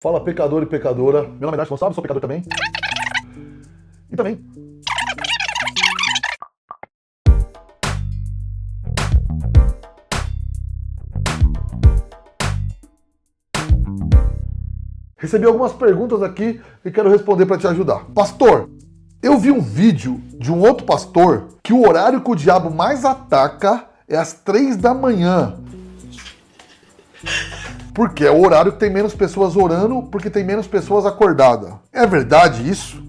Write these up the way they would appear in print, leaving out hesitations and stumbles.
Fala pecador e pecadora. Meu nome é Darcy Gonçalves, sou pecador também. E também. Recebi algumas perguntas aqui e quero responder para te ajudar. Pastor, eu vi um vídeo de um outro pastor que o horário que o diabo mais ataca é às 3 da manhã. Porque é o horário que tem menos pessoas orando, porque tem menos pessoas acordadas. É verdade isso?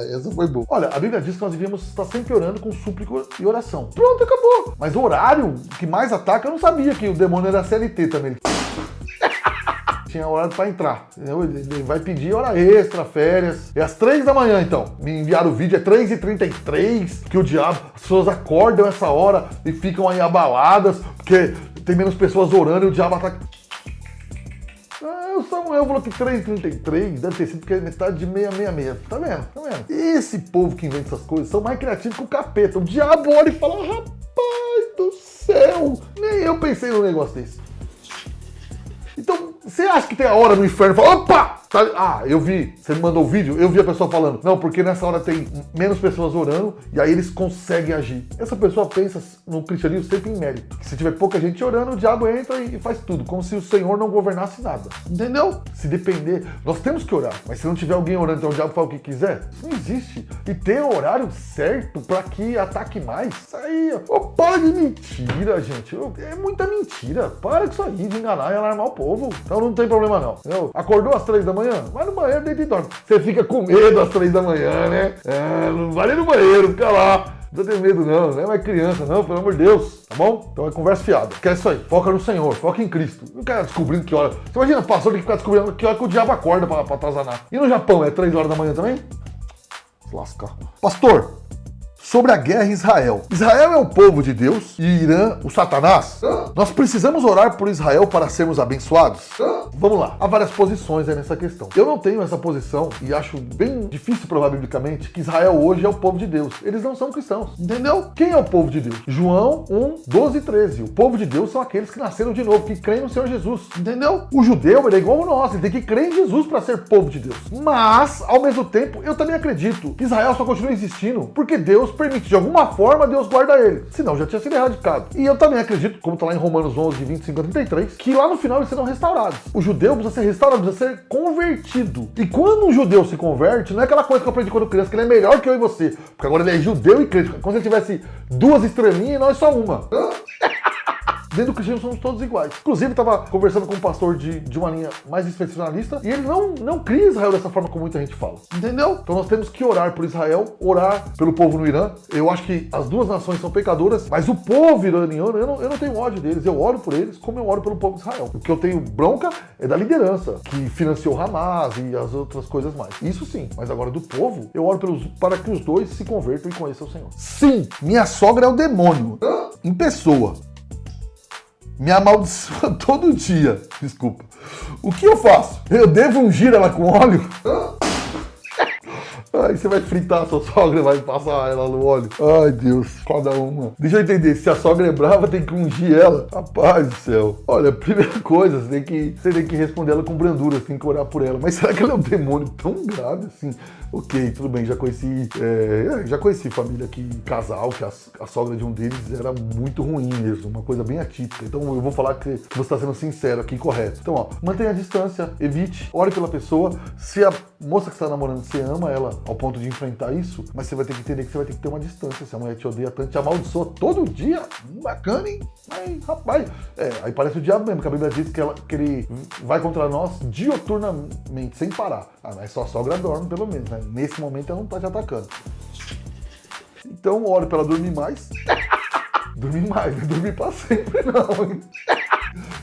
Essa foi boa. Olha, a Bíblia diz que nós devíamos estar sempre orando com súplica e oração. Pronto, acabou. Mas o horário que mais ataca, eu não sabia que o demônio era CLT também. Tinha horário para entrar. Ele vai pedir hora extra, férias. É às 3 da manhã, então. Me enviaram o vídeo, é 3h33, que o diabo, as pessoas acordam essa hora e ficam aí abaladas, porque tem menos pessoas orando e o diabo ataca. O Samuel falou que 3h33 deve ter sido porque é metade de 666. Tá vendo? Tá vendo? Esse povo que inventa essas coisas são mais criativos que o capeta. O diabo olha e fala, rapaz do céu, nem eu pensei num negócio desse. Então, você acha que tem a hora no inferno? Fala, opa! Eu vi, você me mandou o vídeo, eu vi a pessoa falando, não, porque nessa hora tem menos pessoas orando e aí eles conseguem agir. Essa pessoa pensa no cristianismo sempre em mérito. Se tiver pouca gente orando, o diabo entra e faz tudo, como se o Senhor não governasse nada. Entendeu? Se depender, nós temos que orar, mas se não tiver alguém orando, então o diabo faz o que quiser. Isso não existe. E ter o horário certo para que ataque mais, isso aí, para de mentira, gente. É muita mentira. Para com isso aí, de enganar e alarmar o povo. Então não tem problema não. Entendeu? Acordou às 3 da manhã? Vai no banheiro, deita e dorme. Você fica com medo às 3 da manhã, né? Não vai nem no banheiro, fica lá. Não tem medo não é mais criança não, pelo amor de Deus, tá bom? Então é conversa fiada. Quer isso aí, foca no Senhor, foca em Cristo. Não quer descobrindo que hora. Você imagina, pastor tem que ficar descobrindo que hora que o diabo acorda pra atazanar. E no Japão, é 3 horas da manhã também? Se lascar. Pastor, sobre a guerra em Israel. Israel é o povo de Deus e Irã o Satanás? Nós precisamos orar por Israel para sermos abençoados? Vamos lá, há várias posições aí nessa questão. Eu não tenho essa posição e acho bem difícil provar biblicamente que Israel hoje é o povo de Deus. Eles não são cristãos, entendeu? Quem é o povo de Deus? João 1:12-13. O povo de Deus são aqueles que nasceram de novo, que creem no Senhor Jesus, entendeu? O judeu, ele é igual a nós, ele tem que crer em Jesus para ser povo de Deus. Mas, ao mesmo tempo, eu também acredito que Israel só continua existindo porque Deus permite, de alguma forma, Deus guarda ele. Senão já tinha sido erradicado. E eu também acredito, como está lá em Romanos 11:25-33, que lá no final eles serão restaurados. O judeu precisa ser restaurado, precisa ser convertido. E quando um judeu se converte, não é aquela coisa que eu aprendi quando criança, que ele é melhor que eu e você. Porque agora ele é judeu e crente. Como se ele tivesse duas estrelinhas e nós só uma. Dentro do cristianismo somos todos iguais. Inclusive, estava conversando com um pastor de uma linha mais dispensacionalista e ele não cria Israel dessa forma como muita gente fala. Entendeu? Então nós temos que orar por Israel, orar pelo povo no Irã. Eu acho que as duas nações são pecadoras, mas o povo iraniano, eu não tenho ódio deles. Eu oro por eles como eu oro pelo povo de Israel. O que eu tenho bronca é da liderança, que financiou Hamas e as outras coisas mais. Isso sim. Mas agora do povo, eu oro para que os dois se convertam e conheçam o Senhor. Sim, minha sogra é o demônio. Em pessoa. Me amaldiçoa todo dia. Desculpa. O que eu faço? Eu devo ungir ela com óleo? Aí você vai fritar a sua sogra e vai passar ela no óleo. Ai, Deus, cada uma. Deixa eu entender, se a sogra é brava, tem que ungir ela. Rapaz do céu. Olha, primeira coisa, você tem que responder ela com brandura, você tem que orar por ela. Mas será que ela é um demônio tão grave assim? Ok, tudo bem, já conheci família que, casal, que a sogra de um deles era muito ruim mesmo, uma coisa bem atípica. Então eu vou falar que você está sendo sincero aqui, correto. Então, ó, mantenha a distância, evite, ore pela pessoa. Se a moça que está namorando, você ama ela ao ponto de enfrentar isso, mas você vai ter que entender que você vai ter que ter uma distância. Se a mulher te odeia tanto, te amaldiçoa todo dia, bacana, hein? Mas, rapaz, aí parece o diabo mesmo, que a Bíblia diz que ele vai contra nós dioturnamente, sem parar. Mas só a sogra dorme, pelo menos, né? Nesse momento ela não tá te atacando. Então, oro pra ela dormir mais. Dormir mais, não dormir pra sempre, não, hein?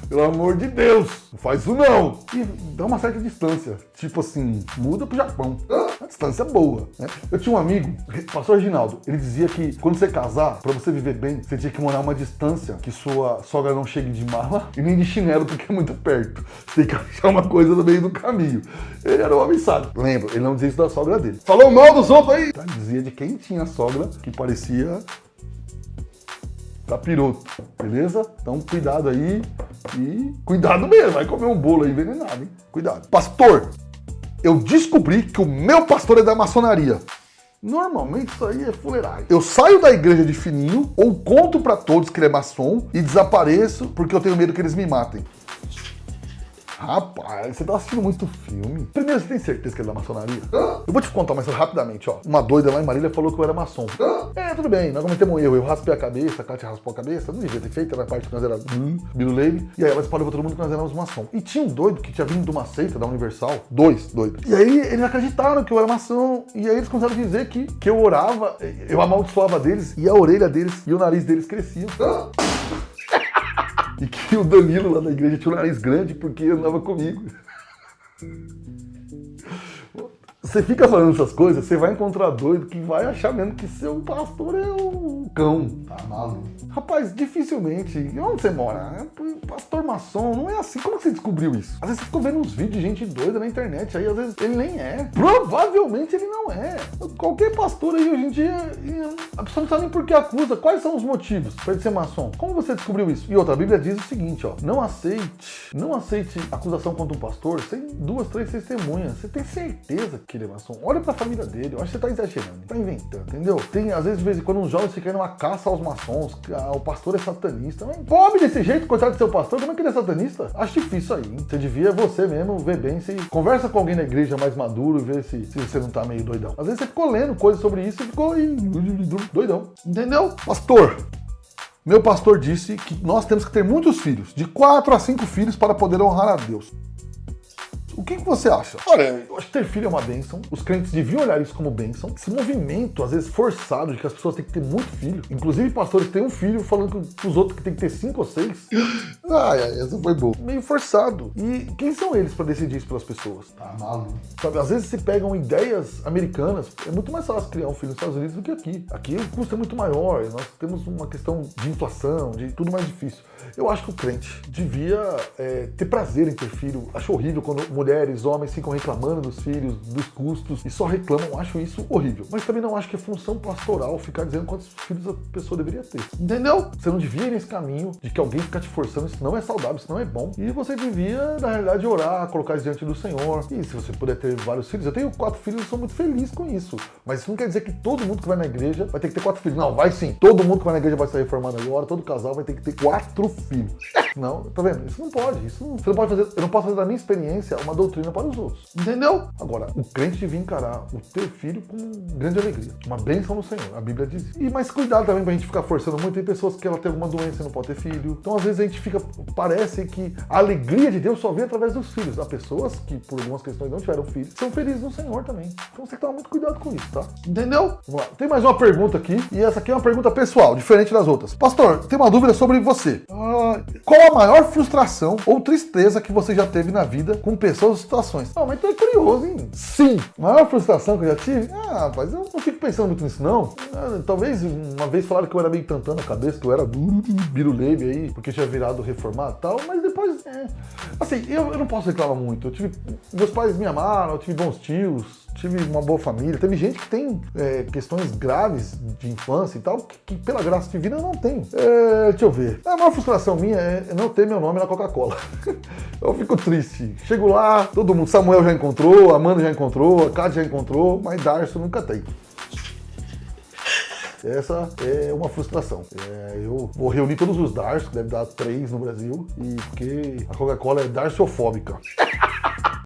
Pelo amor de Deus, não faz isso não. E dá uma certa distância. Tipo assim, muda pro Japão. Uma distância boa, né? Eu tinha um amigo, pastor Reginaldo, ele dizia que quando você casar, pra você viver bem, você tinha que morar uma distância que sua sogra não chegue de mala e nem de chinelo, porque é muito perto. Você tem que achar uma coisa no meio do caminho. Ele era um homem sábio. Lembra, ele não dizia isso da sogra dele. Falou mal dos outros aí! Ele dizia de quem tinha sogra que parecia capiroto, beleza? Então cuidado aí, E cuidado mesmo, vai comer um bolo aí envenenado, hein? Cuidado. Pastor, eu descobri que o meu pastor é da maçonaria. Normalmente isso aí é fuleiragem. Eu saio da igreja de fininho ou conto pra todos que ele é maçom e desapareço porque eu tenho medo que eles me matem. Rapaz, você tá assistindo muito filme. Primeiro, você tem certeza que ele é da maçonaria? Eu vou te contar, mas rapidamente, ó. Uma doida lá em Marília falou que eu era maçom. Tudo bem, nós cometemos um erro. Eu raspei a cabeça, a Kátia raspou a cabeça. Não devia ter feito, na parte que nós éramos Biruleibe. E aí ela espalhou pra todo mundo que nós éramos maçom. E tinha um doido que tinha vindo de uma seita, da Universal. Dois doidos. E aí eles acreditaram que eu era maçom. E aí eles começaram a dizer que eu orava, eu amaldiçoava deles. E a orelha deles e o nariz deles cresciam. E que o Danilo lá da igreja tinha um nariz grande porque andava comigo. Você fica falando essas coisas, você vai encontrar doido que vai achar mesmo que seu pastor é um cão. Tá maluco. Rapaz, dificilmente. Onde você mora? Pastor maçom, não é assim. Como que você descobriu isso? Às vezes você ficou vendo uns vídeos de gente doida na internet, aí às vezes ele nem é. Provavelmente ele não é. Qualquer pastor aí hoje em dia, a pessoa não sabe nem por que acusa. Quais são os motivos para ele ser maçom? Como você descobriu isso? E outra, a Bíblia diz o seguinte, ó. Não aceite acusação contra um pastor sem 2, 3 testemunhas. Você tem certeza que ele é maçom? Olha pra família dele. Eu acho que você tá exagerando, tá inventando, entendeu? Tem, às vezes, de vez em quando, uns jovens ficam numa caça aos maçons. O pastor é satanista. Mas pobre desse jeito, coitado do seu pastor, como é que ele é satanista? Acho difícil aí, hein? Você devia, você mesmo, ver bem se... Conversa com alguém na igreja mais maduro e ver se você não tá meio doidão. Às vezes você ficou lendo coisas sobre isso e ficou doidão. Entendeu? Pastor, meu pastor disse que nós temos que ter muitos filhos, de 4 a 5 filhos para poder honrar a Deus. O que você acha? Olha, eu acho que ter filho é uma bênção. Os crentes deviam olhar isso como bênção. Esse movimento, às vezes, forçado de que as pessoas têm que ter muito filho. Inclusive, pastores têm um filho falando que os outros que tem que ter 5 ou 6. Essa foi boa. Meio forçado. E quem são eles para decidir isso pelas pessoas? Tá maluco. Sabe, às vezes se pegam ideias americanas. É muito mais fácil criar um filho nos Estados Unidos do que aqui. Aqui o custo é muito maior. Nós temos uma questão de inflação, de tudo mais difícil. Eu acho que o crente devia ter prazer em ter filho. Acho horrível quando mulheres, homens ficam reclamando dos filhos, dos custos e só reclamam. Acho isso horrível. Mas também não acho que é função pastoral ficar dizendo quantos filhos a pessoa deveria ter. Entendeu? Você não devia ir nesse caminho de que alguém ficar te forçando. Isso não é saudável, isso não é bom. E você devia, na realidade, orar, colocar isso diante do Senhor. E se você puder ter vários filhos, eu tenho 4 filhos e sou muito feliz com isso. Mas isso não quer dizer que todo mundo que vai na igreja vai ter que ter 4 filhos. Não, vai sim. Todo mundo que vai na igreja vai ser reformado agora, todo casal vai ter que ter 4 filhos. Não, tá vendo? Isso não pode. Isso não, você não pode fazer. Eu não posso fazer da minha experiência uma doutrina para os outros. Entendeu? Agora, o crente devia encarar o ter filho com grande alegria. Uma bênção no Senhor. A Bíblia diz isso. Mas cuidado também pra gente ficar forçando muito. Tem pessoas que ela tem alguma doença e não pode ter filho. Então, às vezes, a gente fica. Parece que a alegria de Deus só vem através dos filhos. Há pessoas que, por algumas questões, não tiveram filhos, são felizes no Senhor também. Então você tem que tomar muito cuidado com isso, tá? Entendeu? Vamos lá. Tem mais uma pergunta aqui. E essa aqui é uma pergunta pessoal, diferente das outras. Pastor, tem uma dúvida sobre você. Qual a maior frustração ou tristeza que você já teve na vida com pessoas ou situações? Mas tu é curioso, hein? Sim. A maior frustração que eu já tive? Rapaz, eu não fico pensando muito nisso, não. Talvez uma vez falaram que eu era meio tantã na cabeça, que eu era biruleibe aí, porque tinha virado reformado e tal, mas depois, assim, eu não posso reclamar muito. Meus pais me amaram, eu tive bons tios, tive uma boa família. Teve gente que tem questões graves de infância e tal, que pela graça divina eu não tenho. Deixa eu ver. A maior frustração minha é não ter meu nome na Coca-Cola. Eu fico triste. Chego lá, todo mundo, Samuel já encontrou, Amanda já encontrou, a Kátia já encontrou, mas Darcio nunca tem. Essa é uma frustração. Eu vou reunir todos os Darcios, que deve dar 3 no Brasil, e porque a Coca-Cola é darciofóbica.